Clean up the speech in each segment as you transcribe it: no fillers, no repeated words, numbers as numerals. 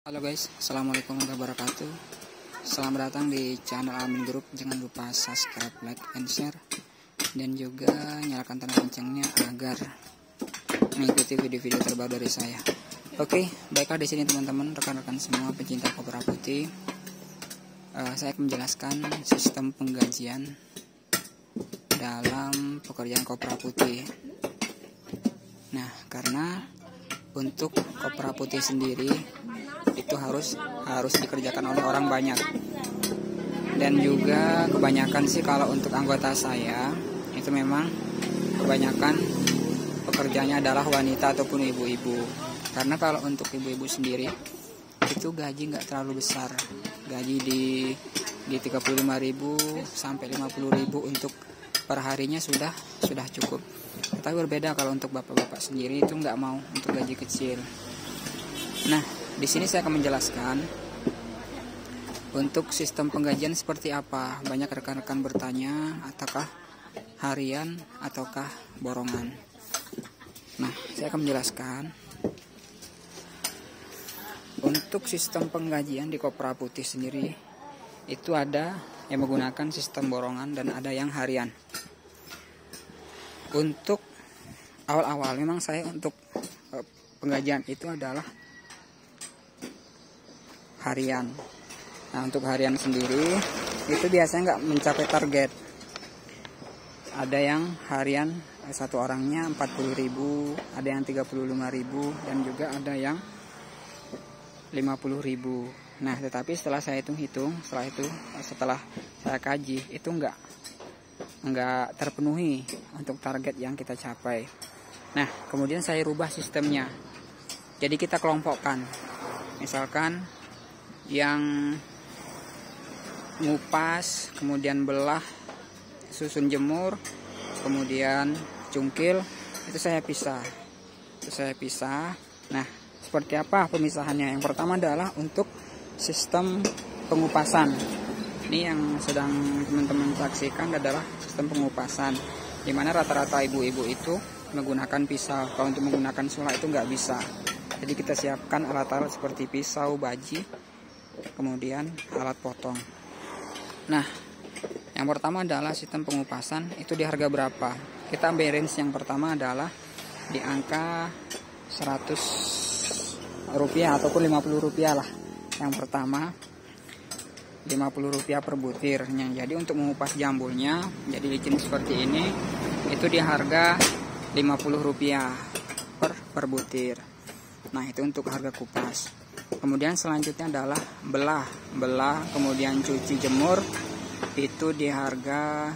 Halo guys, assalamualaikum warahmatullahi wabarakatuh. Selamat datang di channel Amin Group. Jangan lupa subscribe, like, and share, dan juga nyalakan tanda loncengnya agar mengikuti video-video terbaru dari saya. Oke, baiklah di sini teman-teman, rekan-rekan semua pencinta kopra putih. Saya akan menjelaskan sistem penggajian dalam pekerjaan kopra putih. Nah, karena untuk kopra putih sendiri itu harus dikerjakan oleh orang banyak, dan juga kebanyakan sih kalau untuk anggota saya itu memang kebanyakan pekerjanya adalah wanita ataupun ibu-ibu. Karena kalau untuk ibu-ibu sendiri itu gaji nggak terlalu besar, gaji di 35.000 sampai 50.000 untuk perharinya sudah cukup. Tapi berbeda kalau untuk bapak-bapak sendiri itu nggak mau untuk gaji kecil. Nah, di sini saya akan menjelaskan untuk sistem penggajian seperti apa. Banyak rekan-rekan bertanya, ataukah harian ataukah borongan. Nah, saya akan menjelaskan untuk sistem penggajian di kopra putih sendiri itu ada yang menggunakan sistem borongan dan ada yang harian. Untuk awal-awal memang saya untuk penggajian itu adalah harian. Nah, untuk harian sendiri itu biasanya nggak mencapai target. Ada yang harian satu orangnya 40.000, ada yang 35.000, dan juga ada yang 50.000. Nah, tetapi setelah saya hitung-hitung, setelah saya kaji, itu nggak terpenuhi untuk target yang kita capai. Nah, kemudian saya rubah sistemnya. Jadi kita kelompokkan. Misalkan yang ngupas, kemudian belah, susun jemur, kemudian cungkil, itu saya pisah. Nah, seperti apa pemisahannya? Yang pertama adalah untuk sistem pengupasan. Ini yang sedang teman-teman saksikan adalah sistem pengupasan, di mana rata-rata ibu-ibu itu menggunakan pisau. Kalau untuk menggunakan sulak itu nggak bisa. Jadi kita siapkan alat-alat seperti pisau, baji, kemudian alat potong. Nah, yang pertama adalah sistem pengupasan. Itu di harga berapa? Kita ambil range yang pertama adalah di angka 100 rupiah ataupun 50 rupiah lah. Yang pertama 50 rupiah per butirnya. Jadi untuk mengupas jambulnya jadi licin seperti ini, itu di harga 50 rupiah per butir. Nah, itu untuk harga kupas. Kemudian selanjutnya adalah belah, kemudian cuci jemur, itu di harga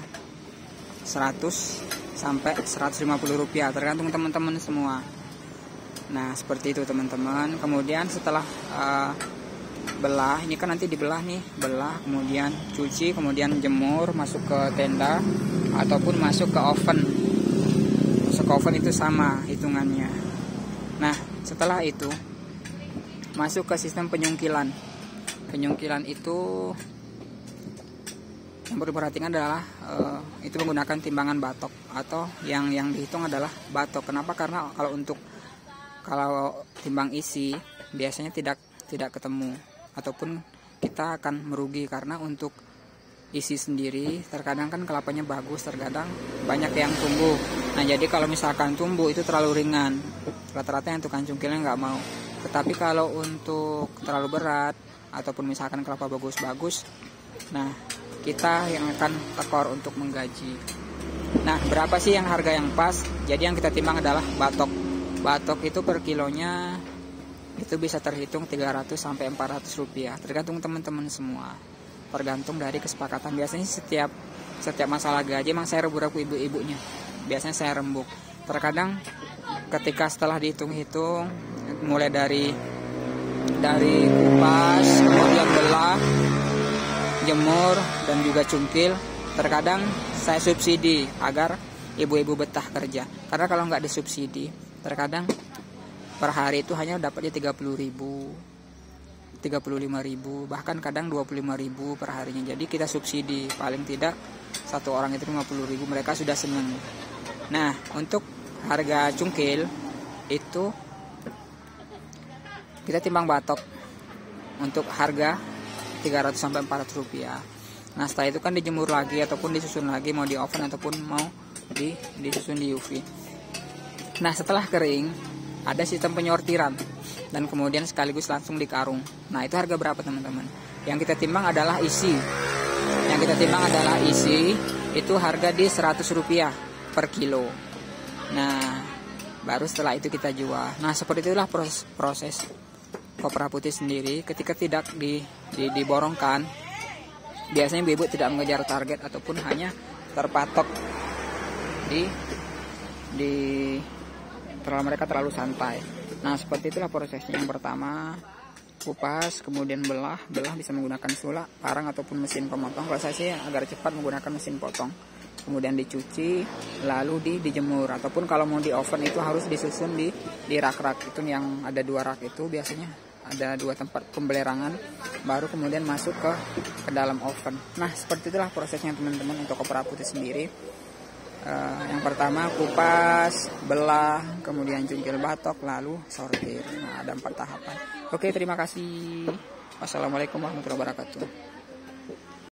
100 sampai 150 rupiah, tergantung teman-teman semua. Nah, seperti itu teman-teman. Kemudian setelah belah, ini kan nanti dibelah nih, kemudian cuci, kemudian jemur, masuk ke tenda ataupun masuk ke oven. Masuk ke oven itu sama hitungannya. Nah, setelah itu masuk ke sistem penyungkilan. Penyungkilan itu yang perlu diperhatikan adalah itu menggunakan timbangan batok, atau yang dihitung adalah batok. Kenapa? Karena kalau timbang isi biasanya tidak ketemu, ataupun kita akan merugi karena untuk isi sendiri terkadang kan kelapanya bagus, terkadang banyak yang tumbuh. Nah, jadi kalau misalkan tumbuh itu terlalu ringan, rata-rata yang tukang cungkilnya nggak mau. Tetapi kalau untuk terlalu berat ataupun misalkan kelapa bagus-bagus, nah kita yang akan tekor untuk menggaji. Nah, berapa sih yang harga yang pas? Jadi yang kita timbang adalah batok. Batok itu per kilonya itu bisa terhitung 300 sampai 400 rupiah, tergantung teman-teman semua. Tergantung dari kesepakatan. Biasanya setiap masalah gaji emang saya rembuk ibu-ibunya. Biasanya saya rembuk. Terkadang ketika setelah dihitung-hitung, mulai dari kupas, kemudian belah, jemur, dan juga cungkil, terkadang saya subsidi agar ibu-ibu betah kerja. Karena kalau nggak disubsidi, terkadang per hari itu hanya dapatnya 30.000, 35.000, bahkan kadang 25.000 per harinya. Jadi kita subsidi, paling tidak satu orang itu 50.000, mereka sudah senang. Nah, untuk harga cungkil itu kita timbang batok. untuk harga 300 sampai 400 rupiah. Nah setelah itu kan dijemur lagi ataupun disusun lagi, mau di oven ataupun mau disusun di UV. Nah setelah kering ada sistem penyortiran dan kemudian sekaligus langsung dikarung. Nah itu harga berapa teman-teman? Yang kita timbang adalah isi. Itu harga di 100 rupiah per kilo. Nah baru setelah itu kita jual. Nah seperti itulah proses kopra putih sendiri. Ketika tidak diborongkan, biasanya ibu tidak mengejar target ataupun hanya terpatok terlalu mereka terlalu santai. Nah seperti itulah prosesnya. Yang pertama kupas, kemudian belah bisa menggunakan sulak, parang ataupun mesin pemotong. Kalau saya sih agar cepat menggunakan mesin potong. Kemudian dicuci, lalu dijemur, ataupun kalau mau di oven itu harus disusun di rak-rak itu, yang ada 2 rak itu biasanya ada 2 tempat pembelerangan, baru kemudian masuk ke dalam oven. Nah seperti itulah prosesnya teman-teman untuk kopra putih sendiri. Yang pertama kupas, belah, kemudian cungkil batok, lalu sortir. Nah ada 4 tahapan. Oke, terima kasih. Wassalamualaikum warahmatullahi wabarakatuh.